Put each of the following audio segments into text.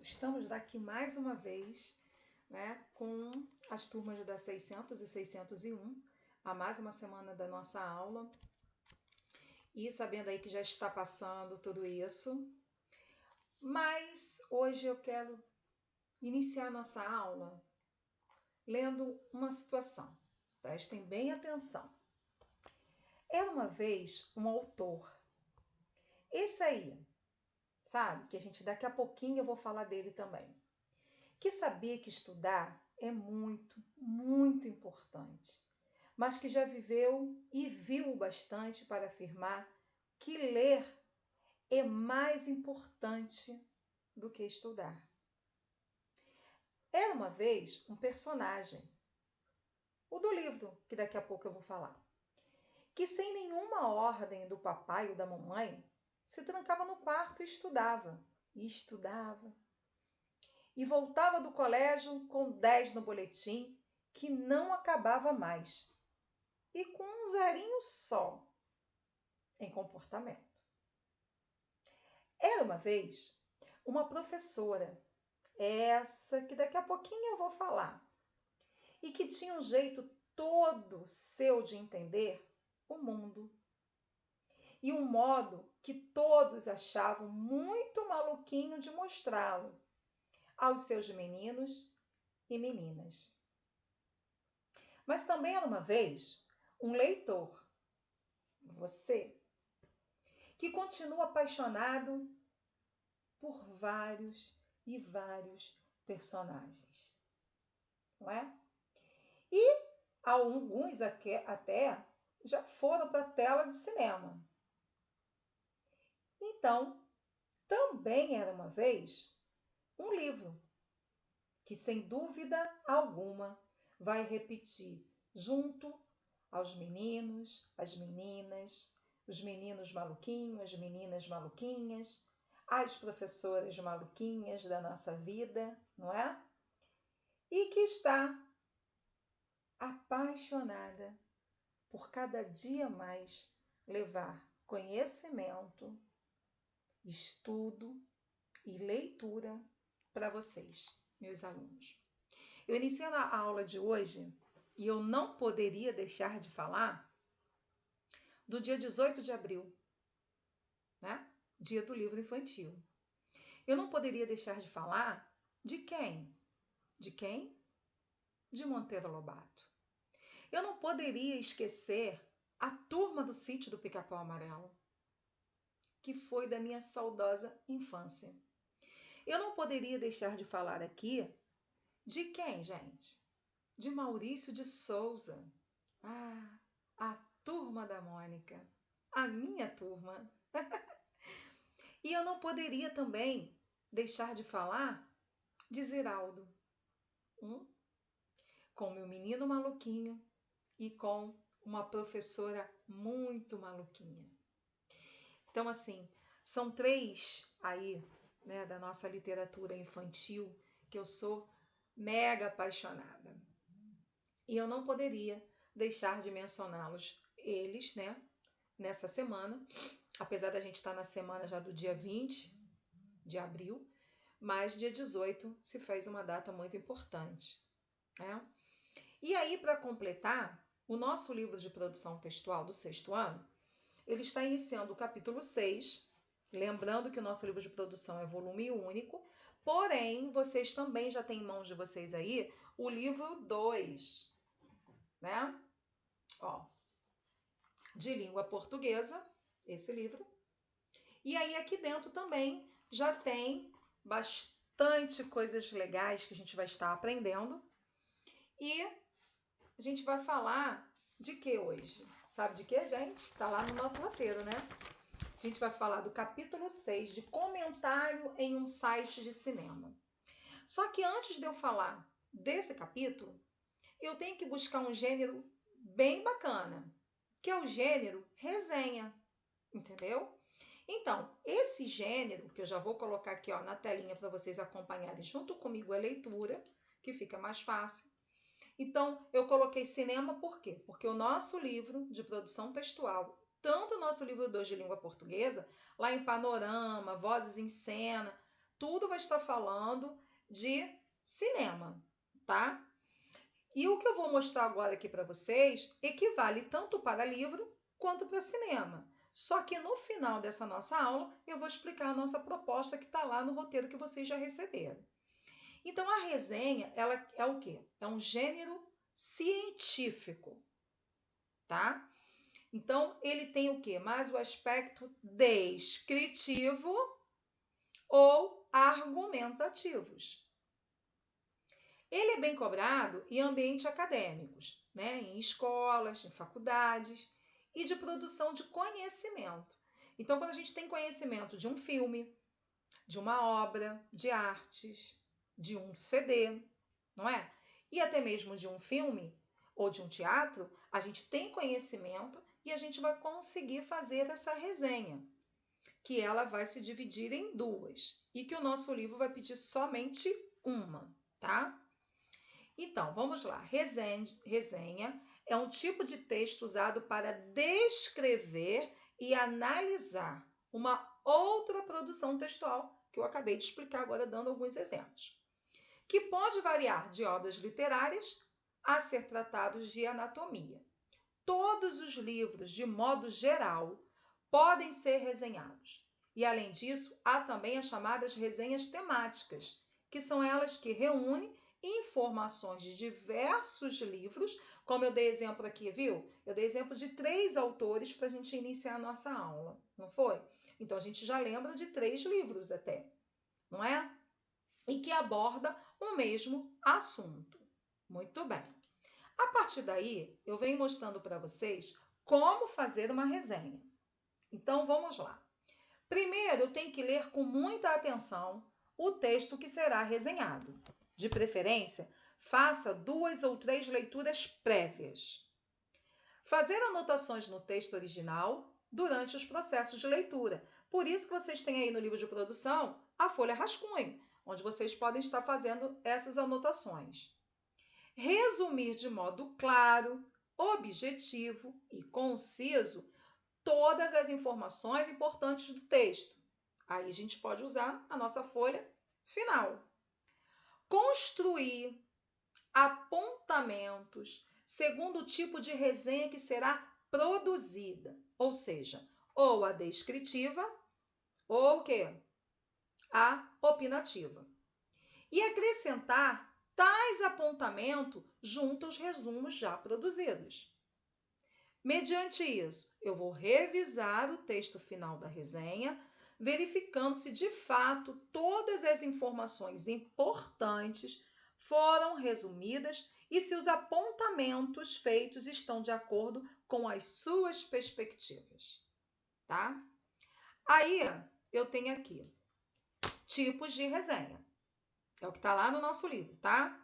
Estamos aqui mais uma vez, né, com as turmas da 600 e 601, a mais uma semana da nossa aula. E sabendo aí que já está passando tudo isso, mas hoje eu quero iniciar nossa aula lendo uma situação. Prestem bem atenção. Era uma vez um autor. Esse aí, sabe? Que a gente daqui a pouquinho eu vou falar dele também. Que sabia que estudar é muito, muito importante, mas que já viveu e viu o bastante para afirmar que ler é mais importante do que estudar. Era uma vez um personagem, o do livro, que daqui a pouco eu vou falar, que sem nenhuma ordem do papai ou da mamãe, se trancava no quarto e estudava, e voltava do colégio com 10 no boletim, que não acabava mais, e com um zerinho só em comportamento. Era uma vez uma professora, essa que daqui a pouquinho eu vou falar, e que tinha um jeito todo seu de entender o mundo. E um modo que todos achavam muito maluquinho de mostrá-lo aos seus meninos e meninas. Mas também era uma vez um leitor, você, que continua apaixonado por vários e vários personagens, não é? E alguns até já foram para a tela de cinema. Então, também era uma vez um livro que, sem dúvida alguma, vai repetir junto aos meninos, às meninas, os meninos maluquinhos, as meninas maluquinhas, as professoras maluquinhas da nossa vida, não é? E que está apaixonada por cada dia mais levar conhecimento, estudo e leitura para vocês, meus alunos. Eu iniciei a aula de hoje e eu não poderia deixar de falar do dia 18 de abril, né? Dia do livro infantil. Eu não poderia deixar de falar de quem? De quem? De Monteiro Lobato. Eu não poderia esquecer a turma do Sítio do Pica-Pau Amarelo, que foi da minha saudosa infância. Eu não poderia deixar de falar aqui de quem, gente? De Maurício de Souza. Ah, a turma da Mônica. A minha turma. E eu não poderia também deixar de falar de Ziraldo. Com meu menino maluquinho e com uma professora muito maluquinha. Então, assim, são três aí, né, da nossa literatura infantil que eu sou mega apaixonada. E eu não poderia deixar de mencioná-los, eles, né, nessa semana, apesar da gente estar na semana já do dia 20 de abril, mas dia 18 se fez uma data muito importante, né? E aí, para completar, o nosso livro de produção textual do 6º ano, ele está iniciando o capítulo 6, lembrando que o nosso livro de produção é volume único, porém, vocês também já têm em mãos de vocês aí o livro 2, né? Ó, de língua portuguesa, esse livro. E aí aqui dentro também já tem bastante coisas legais que a gente vai estar aprendendo. E a gente vai falar de que hoje? Sabe de que, gente? Tá lá no nosso roteiro, né? A gente vai falar do capítulo 6, de comentário em um site de cinema. Só que antes de eu falar desse capítulo, eu tenho que buscar um gênero bem bacana, que é o gênero resenha, entendeu? Então, esse gênero, que eu já vou colocar aqui ó, na telinha para vocês acompanharem junto comigo a leitura, que fica mais fácil. Então, eu coloquei cinema por quê? Porque o nosso livro de produção textual, tanto o nosso livro 2 de língua portuguesa, lá em Panorama, Vozes em Cena, tudo vai estar falando de cinema, tá? E o que eu vou mostrar agora aqui para vocês equivale tanto para livro quanto para cinema. Só que no final dessa nossa aula, eu vou explicar a nossa proposta que está lá no roteiro que vocês já receberam. Então, a resenha, ela é o quê? É um gênero científico, tá? Então, ele tem o quê? Mais o aspecto descritivo ou argumentativos. Ele é bem cobrado em ambientes acadêmicos, né? Em escolas, em faculdades e de produção de conhecimento. Então, quando a gente tem conhecimento de um filme, de uma obra de artes, de um CD, não é? E até mesmo de um filme ou de um teatro, a gente tem conhecimento e a gente vai conseguir fazer essa resenha, que ela vai se dividir em duas e que o nosso livro vai pedir somente uma, tá? Então, vamos lá. Resenha é um tipo de texto usado para descrever e analisar uma outra produção textual, que eu acabei de explicar agora dando alguns exemplos, que pode variar de obras literárias a ser tratados de anatomia. Todos os livros, de modo geral, podem ser resenhados. E, além disso, há também as chamadas resenhas temáticas, que são elas que reúnem informações de diversos livros, como eu dei exemplo aqui, viu? Eu dei exemplo de 3 autores para a gente iniciar a nossa aula, não foi? Então, a gente já lembra de 3 livros até, não é? E que aborda o mesmo assunto. Muito bem. A partir daí, eu venho mostrando para vocês como fazer uma resenha. Então, vamos lá. Primeiro, eu tenho que ler com muita atenção o texto que será resenhado. De preferência, faça 2 ou 3 leituras prévias. Fazer anotações no texto original durante os processos de leitura. Por isso que vocês têm aí no livro de produção a folha rascunho, onde vocês podem estar fazendo essas anotações. Resumir de modo claro, objetivo e conciso todas as informações importantes do texto. Aí a gente pode usar a nossa folha final. Construir apontamentos segundo o tipo de resenha que será produzida, ou seja, ou a descritiva ou o quê? A opinativa. E acrescentar tais apontamentos junto aos resumos já produzidos. Mediante isso, eu vou revisar o texto final da resenha, verificando se de fato todas as informações importantes foram resumidas e se os apontamentos feitos estão de acordo com as suas perspectivas, tá? Aí eu tenho aqui tipos de resenha. É o que está lá no nosso livro, tá?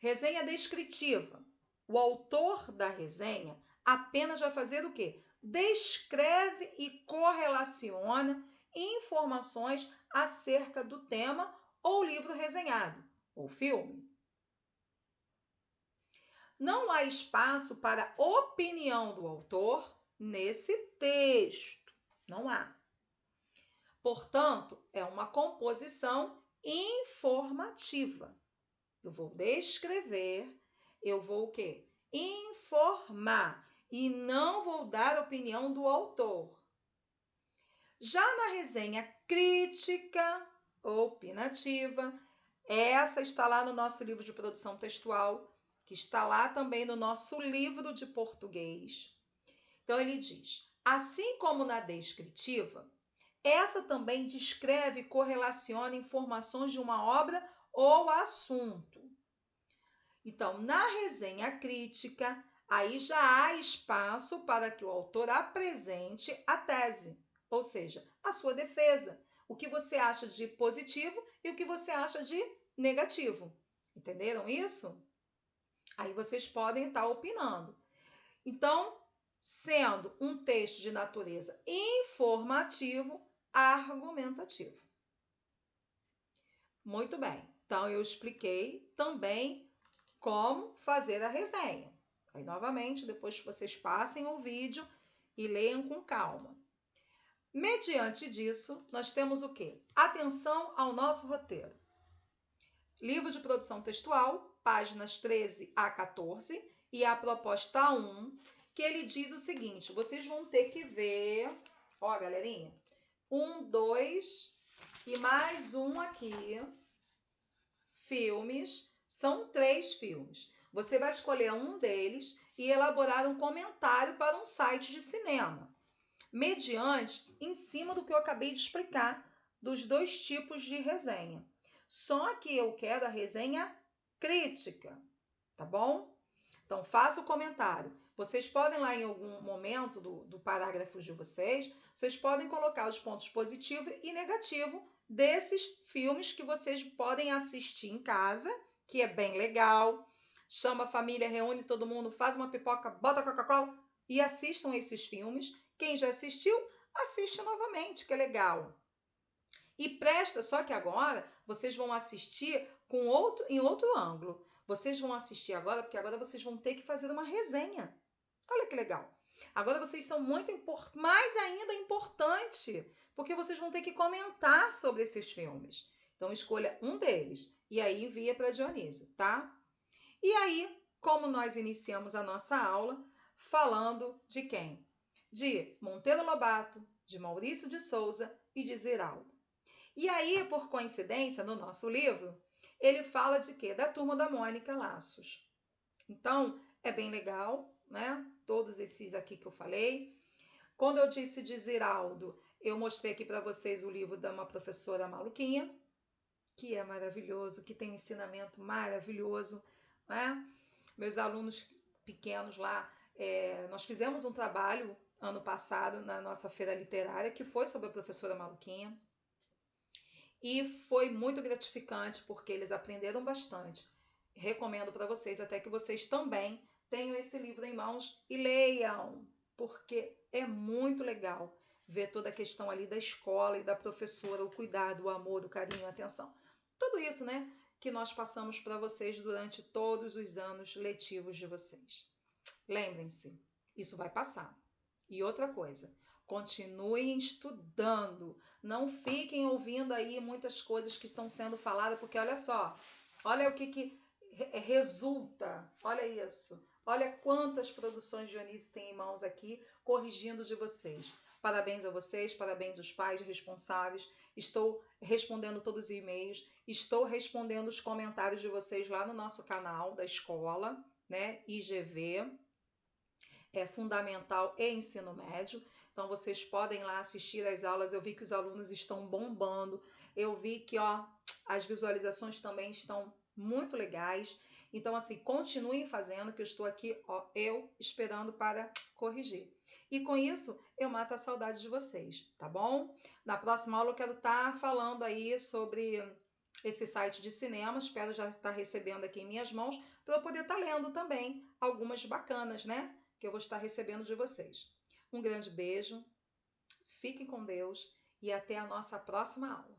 Resenha descritiva. O autor da resenha apenas vai fazer o quê? Descreve e correlaciona informações acerca do tema ou livro resenhado, ou filme. Não há espaço para opinião do autor nesse texto. Não há. Portanto, é uma composição informativa. Eu vou descrever, eu vou o quê? Informar e não vou dar a opinião do autor. Já na resenha crítica ou opinativa, essa está lá no nosso livro de produção textual, que está lá também no nosso livro de português. Então, ele diz, assim como na descritiva, essa também descreve e correlaciona informações de uma obra ou assunto. Então, na resenha crítica, aí já há espaço para que o autor apresente a tese, ou seja, a sua defesa, o que você acha de positivo e o que você acha de negativo. Entenderam isso? Aí vocês podem estar opinando. Então, sendo um texto de natureza informativo, argumentativo. Muito bem. Então, eu expliquei também como fazer a resenha. Aí, novamente, depois que vocês passem o vídeo e leiam com calma. Mediante disso, nós temos o quê? Atenção ao nosso roteiro. Livro de produção textual, páginas 13 a 14, e a proposta 1, que ele diz o seguinte, vocês vão ter que ver, ó, galerinha, 1, 2 e mais um aqui, filmes, são 3 filmes. Você vai escolher um deles e elaborar um comentário para um site de cinema, mediante, em cima do que eu acabei de explicar, dos 2 tipos de resenha. Só que eu quero a resenha crítica, tá bom? Então, faça o comentário. Vocês podem lá em algum momento do parágrafo de vocês, vocês podem colocar os pontos positivos e negativos desses filmes que vocês podem assistir em casa, que é bem legal. Chama a família, reúne todo mundo, faz uma pipoca, bota Coca-Cola e assistam esses filmes. Quem já assistiu, assiste novamente, que é legal. E presta, só que agora vocês vão assistir em outro ângulo. Vocês vão assistir agora, porque agora vocês vão ter que fazer uma resenha. Olha que legal. Agora vocês são mais ainda importante, porque vocês vão ter que comentar sobre esses filmes. Então escolha um deles e aí envia para Dionísio, tá? E aí, como nós iniciamos a nossa aula falando de quem? De Monteiro Lobato, de Maurício de Souza e de Ziraldo. E aí, por coincidência, no nosso livro, ele fala de quê? Da Turma da Mônica Laços. Então, é bem legal, né? Todos esses aqui que eu falei. Quando eu disse de Ziraldo, eu mostrei aqui para vocês o livro da uma professora maluquinha, que é maravilhoso, que tem um ensinamento maravilhoso, né? Meus alunos pequenos lá, nós fizemos um trabalho ano passado na nossa feira literária, que foi sobre a professora maluquinha. E foi muito gratificante porque eles aprenderam bastante. Recomendo para vocês até que vocês também tenham esse livro em mãos e leiam, porque é muito legal ver toda a questão ali da escola e da professora, o cuidado, o amor, o carinho, a atenção. Tudo isso, né, que nós passamos para vocês durante todos os anos letivos de vocês. Lembrem-se, isso vai passar. E outra coisa, continuem estudando. Não fiquem ouvindo aí muitas coisas que estão sendo faladas, porque olha só, olha o que resulta. Olha isso. Olha quantas produções Dionísio tem em mãos aqui, corrigindo de vocês. Parabéns a vocês, parabéns aos pais responsáveis. Estou respondendo todos os e-mails, estou respondendo os comentários de vocês lá no nosso canal da escola, né? IGV. É fundamental e ensino médio. Então, vocês podem lá assistir às aulas. Eu vi que os alunos estão bombando. Eu vi que as visualizações também estão muito legais. Então, assim, continuem fazendo, que eu estou aqui, eu esperando para corrigir. E com isso, eu mato a saudade de vocês, tá bom? Na próxima aula eu quero estar falando aí sobre esse site de cinema. Espero já estar recebendo aqui em minhas mãos para eu poder estar lendo também algumas bacanas, né? Que eu vou estar recebendo de vocês. Um grande beijo, fiquem com Deus e até a nossa próxima aula.